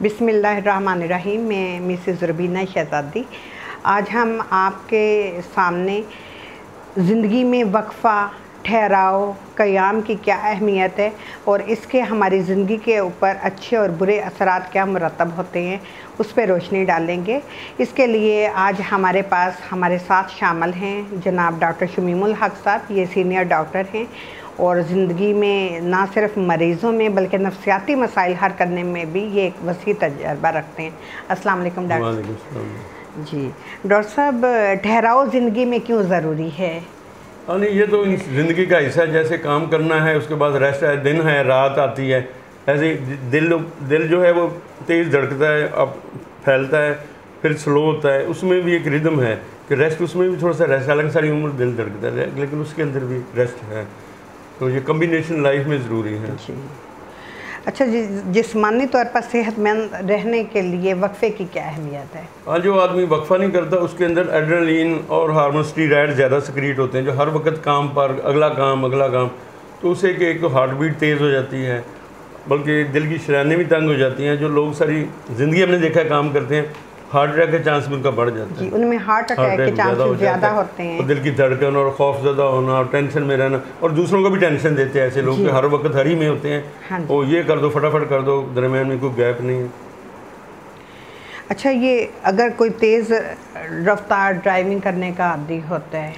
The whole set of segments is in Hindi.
बिस्मिल्लाहिर्रहमानिर्रहीम। मैं मिसेज़ रुबीना शहज़ादी। आज हम आपके सामने ज़िंदगी में वक्फ़ा, ठहराव, क़याम की क्या अहमियत है और इसके हमारी ज़िंदगी के ऊपर अच्छे और बुरे असरात क्या मुरतब होते हैं, उस पर रोशनी डालेंगे। इसके लिए आज हमारे पास हमारे साथ शामिल हैं जनाब डॉक्टर शमीमुल हक साहब। ये सीनियर डॉक्टर हैं और ज़िंदगी में ना सिर्फ मरीज़ों में बल्कि नफ्सियाती मसाइल हल करने में भी ये एक वसी तजर्बा रखते हैं। अस्सलाम वालेकुम डॉक्टर जी। डॉक्टर साहब, ठहराव ज़िंदगी में क्यों ज़रूरी है? नहीं, ये तो ज़िंदगी का हिस्सा है। जैसे काम करना है, उसके बाद रेस्ट है, दिन है, रात आती है। ऐसे दिल जो है वो तेज़ धड़कता है, अब फैलता है, फिर स्लो होता है। उसमें भी एक रिदम है कि रेस्ट, उसमें भी थोड़ा सा रेस्ट। हालांकि सारी उम्र दिल धड़कता है, लेकिन उसके अंदर भी रेस्ट है। तो ये कम्बिनेशन लाइफ में ज़रूरी है जी। अच्छा, जिस्मानी तौर पर सेहतमंद रहने के लिए वक्फे की क्या अहमियत है? हाँ, जो आदमी वक्फा नहीं करता उसके अंदर एड्रेनलिन और हार्मोन स्टीरॉयड ज़्यादा सिक्रीट होते हैं, जो हर वक्त काम पर अगला काम, तो उससे कि एक तो हार्ट बीट तेज़ हो जाती है, बल्कि दिल की शराइनें भी तंग हो जाती हैं। जो लोग सारी ज़िंदगी हमने देखा है काम करते हैं, हार्ट अटैक के चांस भी उनका बढ़ जाता है। उनमें हार्ट अटैक के चांस ज़्यादा होते हैं। और दिल की धड़कन और खौफ ज़्यादा होना और टेंशन में रहना, और दूसरों को भी टेंशन देते हैं ऐसे लोग कि हर वक्त हरी में होते हैं। हाँ, और ये कर दो, फटाफट कर दो, दरमियान में कोई गैप नहीं है। अच्छा, ये अगर कोई तेज़ रफ्तार ड्राइविंग करने का आदी होता है,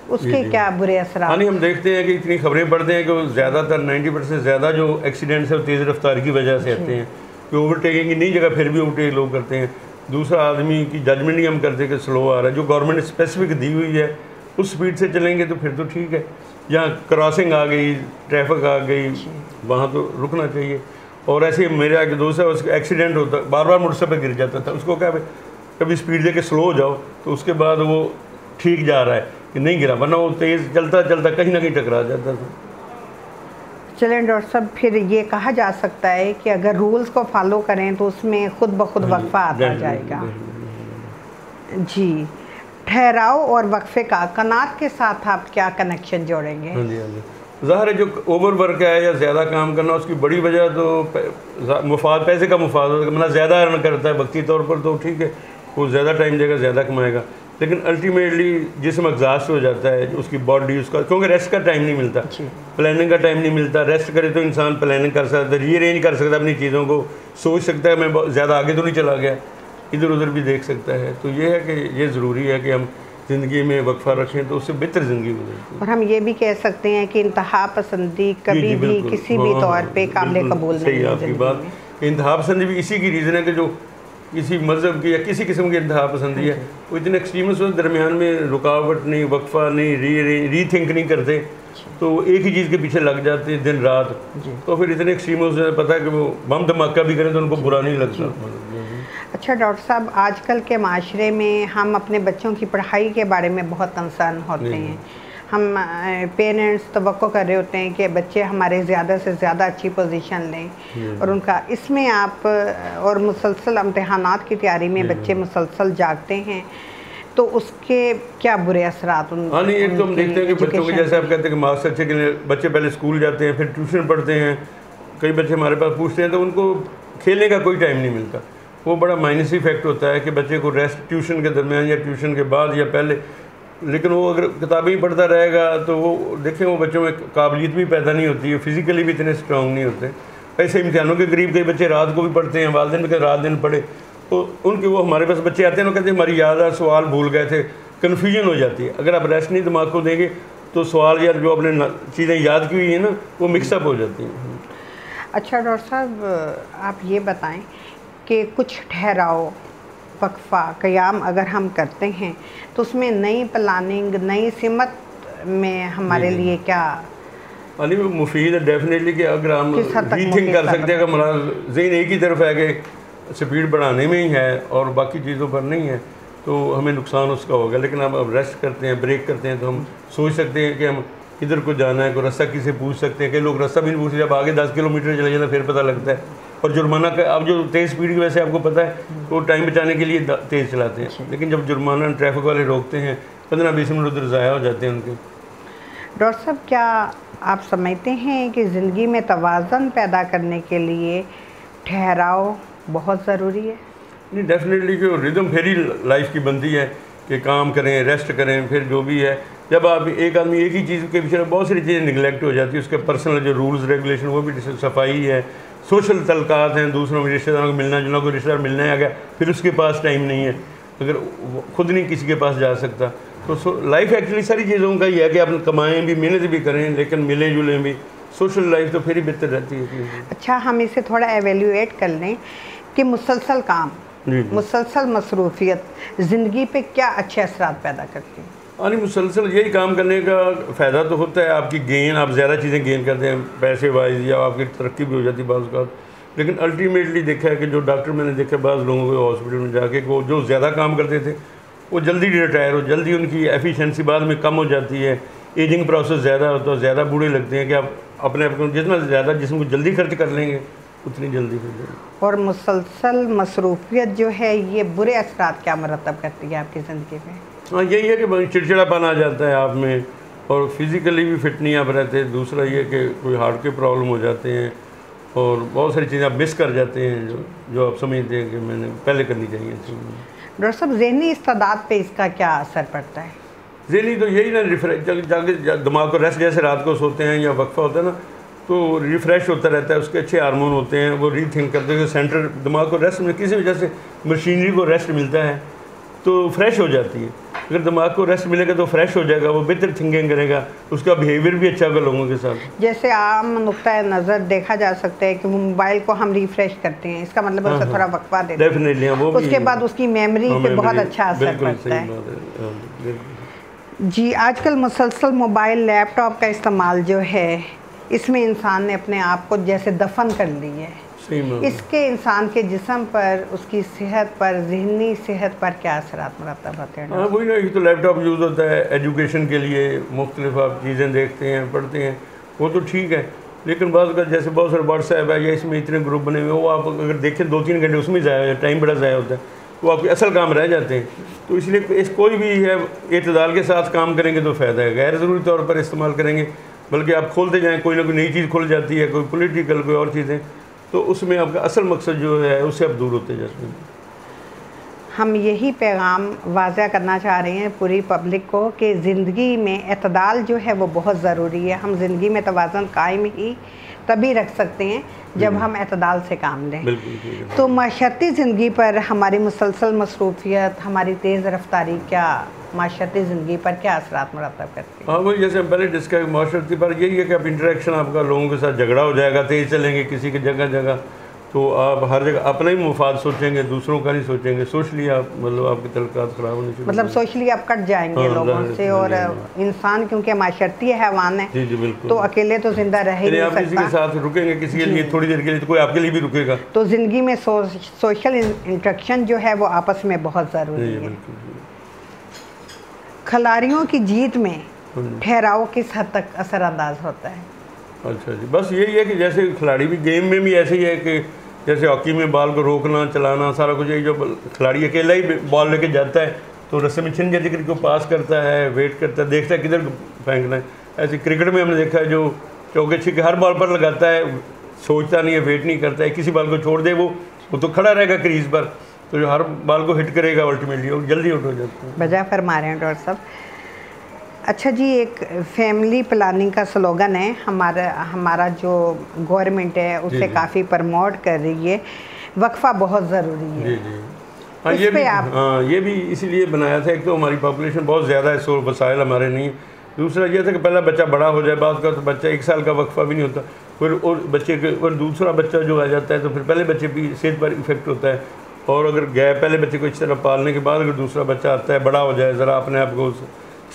उसके क्या बुरे असर? हाँ, नहीं, हम देखते हैं कि इतनी खबरें पढ़ते हैं कि ज़्यादातर 90% ज़्यादा जो एक्सीडेंट्स है वो तेज़ रफ्तार की वजह से आते हैं। कि ओवरटेकिंग की नई जगह फिर भी ओवरटेक लोग करते हैं। दूसरा, आदमी की जजमेंट ही हम करते कि स्लो आ रहा है। जो गवर्नमेंट स्पेसिफिक दी हुई है उस स्पीड से चलेंगे तो फिर तो ठीक है। जहाँ क्रॉसिंग आ गई, ट्रैफिक आ गई, वहाँ तो रुकना चाहिए। और ऐसे मेरे आगे दोस्त है, उसका एक्सीडेंट होता, बार बार मोटरसाइकिल पर गिर जाता था। उसको क्या, कभी स्पीड दे के स्लो हो जाओ, तो उसके बाद वो ठीक जा रहा है कि नहीं गिरा, वरना वो तेज़ चलता चलता कहीं ना कहीं टकरा जाता था। चलें डॉक्टर साहब, फिर ये कहा जा सकता है कि अगर रूल्स को फॉलो करें तो उसमें खुद ब खुद वक्फा आता जाएगा जी। ठहराव और वक्फे का कनात के साथ आप क्या कनेक्शन जोड़ेंगे? हाँ जी, हाँ जी। ज़ाहिर है जो ओवर वर्क है या ज़्यादा काम करना, उसकी बड़ी वजह तो मुफाद, पैसे का मुफाद, मतलब ज़्यादा अर्न करता है वक्ती तौर पर, तो ठीक है, वो ज़्यादा टाइम देगा, ज़्यादा कमाएगा। लेकिन अल्टीमेटली जिस्म एग्जॉस्ट हो जाता है, उसकी बॉडी, उसका, क्योंकि रेस्ट का टाइम नहीं मिलता, प्लानिंग का टाइम नहीं मिलता। रेस्ट करे तो इंसान प्लानिंग कर सकता है, रीअरेंज कर सकता है अपनी चीज़ों को, सोच सकता है मैं ज़्यादा आगे तो नहीं चला गया, इधर उधर भी देख सकता है। तो ये है कि ये ज़रूरी है कि हम ज़िंदगी में वक्फा रखें, तो उससे बेहतर ज़िंदगी गुजरती है। और हम ये भी कह सकते हैं कि इंतहा पसंदी कभी भी किसी भी तौर पे काबिल कबूल नहीं है। आपकी बात, इंतहा पसंदी भी इसी की रीज़न है कि जो किसी मज़हब की या किसी किस्म की इंतहा पसंदी है, वो इतने एक्सट्रीमिस्ट हो, दरमियान में रुकावट नहीं, वक्फा नहीं, रीथिंक नहीं करते, तो एक ही चीज़ के पीछे लग जाते हैं दिन रात। तो फिर इतने एक्सट्रीमिस्ट पता है कि वो बम धमाका भी करें तो उनको बुरा नहीं लगता। अच्छा डॉक्टर साहब, आजकल के माशरे में हम अपने बच्चों की पढ़ाई के बारे में बहुत कंसर्न होते हैं। हम पेरेंट्स तवक्को कर रहे होते हैं कि बच्चे हमारे ज़्यादा से ज़्यादा अच्छी पोजीशन लें, और उनका इसमें आप और मुसलसल इम्तिहानात की तैयारी में बच्चे मुसलसल जागते हैं, तो उसके क्या बुरे असरात? हाँ, नहीं, एक तो हम देखते हैं कि बच्चों के, जैसे आप कहते हैं कि मार्क्स अच्छे के लिए बच्चे पहले स्कूल जाते हैं, फिर ट्यूशन पढ़ते हैं। कई बच्चे हमारे पास पूछते हैं तो उनको खेलने का कोई टाइम नहीं मिलता। वो बड़ा माइनस इफेक्ट होता है कि बच्चे को रेस्ट ट्यूशन के दरमियान या ट्यूशन के बाद या पहले, लेकिन वो अगर किताबें ही पढ़ता रहेगा तो वो देखें, वो बच्चों में काबिलियत भी पैदा नहीं होती है, फिज़िकली भी इतने स्ट्रॉन्ग नहीं होते। ऐसे इम्तिहानों के करीब कई बच्चे रात को भी पढ़ते हैं, वालिदैन भी रात दिन पढ़े, तो उनके, वो हमारे पास बच्चे आते हैं, वो कहते हैं हमारी याद है, सवाल भूल गए थे, कन्फ्यूजन हो जाती है। अगर आप रेस्ट नहीं दिमाग को देंगे तो सवाल या जो आपने चीज़ें याद की हुई हैं ना, वो मिक्सअप हो जाती हैं। अच्छा डॉक्टर साहब, आप ये बताएं कि कुछ ठहराव, वक्फा, क़याम अगर हम करते हैं तो उसमें नई प्लानिंग, नई सिमत में हमारे लिए क्या अली मुफीद है? डेफिनेटली कि अगर हम रीथिंक कर सकते हैं कि हमारा ज़हन एक ही तरफ है कि स्पीड बढ़ाने में ही है और बाकी चीज़ों पर नहीं है, तो हमें नुकसान उसका होगा। लेकिन अब रेस्ट करते हैं, ब्रेक करते हैं, तो हम सोच सकते हैं कि हम किधर को जाना है, कोई रास्ता किसे पूछ सकते हैं। कई लोग रास्ता भी नहीं पूछते, जब आगे 10 किलोमीटर चले जाता फिर पता लगता है। और जुर्माना का, अब जो तेज़ स्पीड की वजह से आपको पता है वो टाइम बचाने के लिए तेज़ चलाते हैं, लेकिन जब जुर्माना ट्रैफिक वाले रोकते हैं 15-20 मिनट उधर ज़ाया हो जाते हैं उनके। डॉक्टर साहब, क्या आप समझते हैं कि ज़िंदगी में तवाज़न पैदा करने के लिए ठहराव बहुत ज़रूरी है। नहीं, डेफिनेटली जो रिदम फिर ही लाइफ की बनती है कि काम करें, रेस्ट करें, फिर जो भी है। जब आप एक आदमी एक ही चीज़ के पीछे बहुत सारी चीज़ें निगलेक्ट हो जाती है, उसके पर्सनल जो रूल्स रेगुलेशन वो भी, सफाई है, सोशल तलकात हैं, दूसरों में रिश्तेदारों को मिलना जुलना, कोई रिश्तेदार मिलने आ गया फिर उसके पास टाइम नहीं है, अगर खुद नहीं किसी के पास जा सकता। तो लाइफ एक्चुअली सारी चीज़ों का ही है कि आप कमाएँ भी, मेहनत भी करें, लेकिन मिलें जुलें भी, सोशल लाइफ तो फिर ही बेहतर रहती है। अच्छा, हम इसे थोड़ा एवेल्यूएट कर लें कि मुसलसल काम, मुसलसल मसरूफियत ज़िंदगी पे क्या अच्छे असरात पैदा करती है? नहीं, मुसलसल यही काम करने का फ़ायदा तो होता है, आपकी गेन, आप ज़्यादा चीज़ें गेन करते हैं पैसे वाइज, या आपकी तरक्की भी हो जाती है बाज़ का। लेकिन अल्टीमेटली देखा है कि जो डॉक्टर मैंने देखा बाज़ लोगों को हॉस्पिटल में जाके, वो जो ज़्यादा काम करते थे वो जल्दी रिटायर हो, जल्दी उनकी एफिशिएंसी बाद में कम हो जाती है, एजिंग प्रोसेस ज़्यादा होता है, ज़्यादा बूढ़े लगते हैं कि आप अपने आप को जितना ज़्यादा जिसम को जल्दी खर्च कर लेंगे उतनी जल्दी हो जाएगी। और मुसलसल मसरूफियत जो है ये बुरे असरात क्या मरतब करती है आपकी ज़िंदगी में? हाँ, यही है कि चिड़चिड़ापन आ जाता है आप में, और फिज़िकली भी फिट नहीं आप रहते। दूसरा ये कि कोई हार्ट के प्रॉब्लम हो जाते हैं, और बहुत सारी चीज़ें आप मिस कर जाते हैं जो आप समझते हैं कि मैंने पहले करनी चाहिए। डॉक्टर साहब, ज़हनी इस्तेदाद पे इसका क्या असर पड़ता है? ज़हनी तो यही ना, जाके दिमाग को रेस्ट, जैसे रात को सोते हैं या वक्फा होता है ना, तो रिफ़्रेश होता रहता है, उसके अच्छे हार्मोन होते हैं, वो रीथिंक करते हैं, सेंटर दिमाग को रेस्ट में, किसी वजह से मशीनरी को रेस्ट मिलता है तो फ्रेश हो जाती है। अगर दिमाग को रेस्ट मिलेगा तो फ्रेश हो जाएगा, वो बेहतर थिंकिंग करेगा, उसका बिहेवियर भी अच्छा होगा लोगों के साथ। जैसे आम नुक्ता नज़र देखा जा सकता है कि मोबाइल को हम रिफ्रेश करते हैं, इसका मतलब उसे थोड़ा वक्फा देते हैं, डेफिनेटली वो उसके बाद उसकी मेमोरी पे बहुत अच्छा असर पड़ता है। जी, आजकल मुसलसल मोबाइल लैपटॉप का इस्तेमाल जो है, इसमें इंसान ने अपने आप को जैसे दफन कर ली है। इसके इंसान के जिस्म पर, उसकी सेहत पर, ज़हनी सेहत पर क्या असरात मरतब होते हैं? हाँ, वही ना, एक तो लैपटॉप यूज़ होता है एजुकेशन के लिए, मुख्तलिफ आप चीज़ें देखते हैं, पढ़ते हैं, वो तो ठीक है। लेकिन बाज़ का जैसे बहुत सारे व्हाट्सएप है या इसमें इतने ग्रुप बने हुए, वो आप अगर देखें 2-3 घंटे उसमें ज़ाया, टाइम बड़ा ज़ाया होता है, वो आपके असल काम रह जाते हैं। तो इसलिए कोई भी है एतदाल के साथ काम करेंगे तो फ़ायदा है, गैर ज़रूरी तौर पर इस्तेमाल करेंगे, बल्कि आप खोलते जाएँ, कोई ना कोई नई चीज़ खुल जाती है, कोई पॉलिटिकल, कोई और चीज़ें, तो उसमें आपका असल मकसद जो है उससे आप दूर होते जाते हैं। हम यही पैगाम वाज़ा करना चाह रहे हैं पूरी पब्लिक को कि ज़िंदगी में एतदाल जो है वो बहुत ज़रूरी है। हम ज़िंदगी में तवाज़ुन कायम ही तभी रख सकते हैं जब हम एतदाल से काम लें। तो माशरती ज़िंदगी पर हमारी मुसलसल मसरूफियत, हमारी तेज़ रफ्तारी क्या माशरती ज़िंदगी पर क्या असरात मरतब करती है? हाँ, वही जैसे हम पहले डिस्कस, माशरती पर यही है कि आप इंटरेक्शन, आपका लोगों के साथ झगड़ा हो जाएगा, तेज़ चलेंगे किसी की जगह जगह, तो आप हर जगह अपना ही मुफाद सोचेंगे, दूसरों का नहीं सोचेंगे। सोशली आप मतलब आपके तलकात ख़राब होने से मतलब सोशली आप कट जाएंगे लोगों से। और इंसान क्योंकि माशरती हैवान है, जी बिल्कुल, तो अकेले तो जिंदा रह ही नहीं सकता। आप किसी के साथ रुकेंगे किसी के लिए थोड़ी देर के लिए, तो कोई आपके लिए भी रुकेगा। तो ज़िंदगी में सोशल इंटरेक्शन जो है वो आपस में बहुत ज़रूरी है। खिलाड़ियों की जीत में ठहराव किस हद तक असरअंदाज होता है? अच्छा जी, बस यही है कि जैसे खिलाड़ी भी गेम में भी ऐसे ही है कि जैसे हॉकी में बॉल को रोकना, चलाना, सारा कुछ यही, जो खिलाड़ी अकेला ही बॉल लेके जाता है तो रस्से में छिन जाती है, को पास करता है, वेट करता है, देखता है किधर फेंकना है। ऐसे क्रिकेट में हमने देखा है जो चौके छिक्के हर बॉल पर लगाता है, सोचता नहीं है, वेट नहीं करता है, किसी बॉल को छोड़ दे वो तो खड़ा रहेगा क्रीज पर, तो जो हर बॉल को हिट करेगा अल्टीमेटली वो जल्दी आउट हो जाता है। बजा फरमा रहे हैं डॉक्टर साहब। अच्छा जी, एक फैमिली प्लानिंग का स्लोगन है हमारा जो गवर्नमेंट है उससे काफ़ी प्रमोट कर रही है, वक्फा बहुत ज़रूरी है। जी जी, हाँ ये भी इसीलिए बनाया था। एक तो हमारी पॉपुलेशन बहुत ज़्यादा है, सो वसाइल हमारे नहीं। दूसरा ये था कि पहला बच्चा बड़ा हो जाए, बात का तो बच्चा 1 साल का वक्फा भी नहीं होता, फिर और बच्चे के और दूसरा बच्चा जो आ जाता है तो फिर पहले बच्चे की सेहत पर इफेक्ट होता है। और अगर गए पहले बच्चे को इस तरह पालने के बाद अगर दूसरा बच्चा आता है, बड़ा हो जाए, ज़रा अपने आप को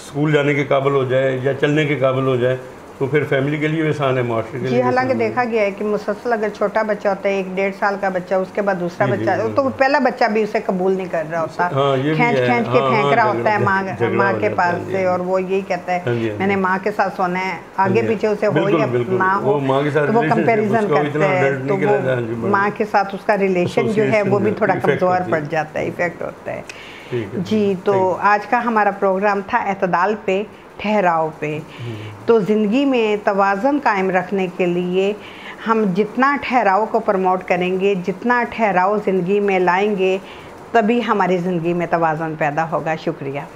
स्कूल जाने के काबिल हो जाए या चलने के काबिल हो जाए, तो फिर फैमिली के लिए आसान है, माशरे के लिए। जी, हालांकि देखा गया है कि मुसलसल अगर छोटा बच्चा होता है, 1-1.5 साल का बच्चा, उसके बाद दूसरा बच्चा, तो पहला बच्चा भी उसे कबूल नहीं कर रहा होता, खींच के फेंक रहा होता है माँ के पास से, और वो यही कहता है मैंने माँ के साथ सोना है, आगे पीछे उसे हो या ना हो तो वो कंपेरिजन करते हैं, तो वो माँ के साथ उसका रिलेशन जो है वो भी थोड़ा कमज़ोर पड़ जाता है, इफेक्ट होता है। जी, तो आज का हमारा प्रोग्राम था एतदाल पे, ठहराव पे। तो ज़िंदगी में तवाज़ुन कायम रखने के लिए हम जितना ठहराव को प्रमोट करेंगे, जितना ठहराव ज़िंदगी में लाएंगे, तभी हमारी ज़िंदगी में तवाज़ुन पैदा होगा। शुक्रिया।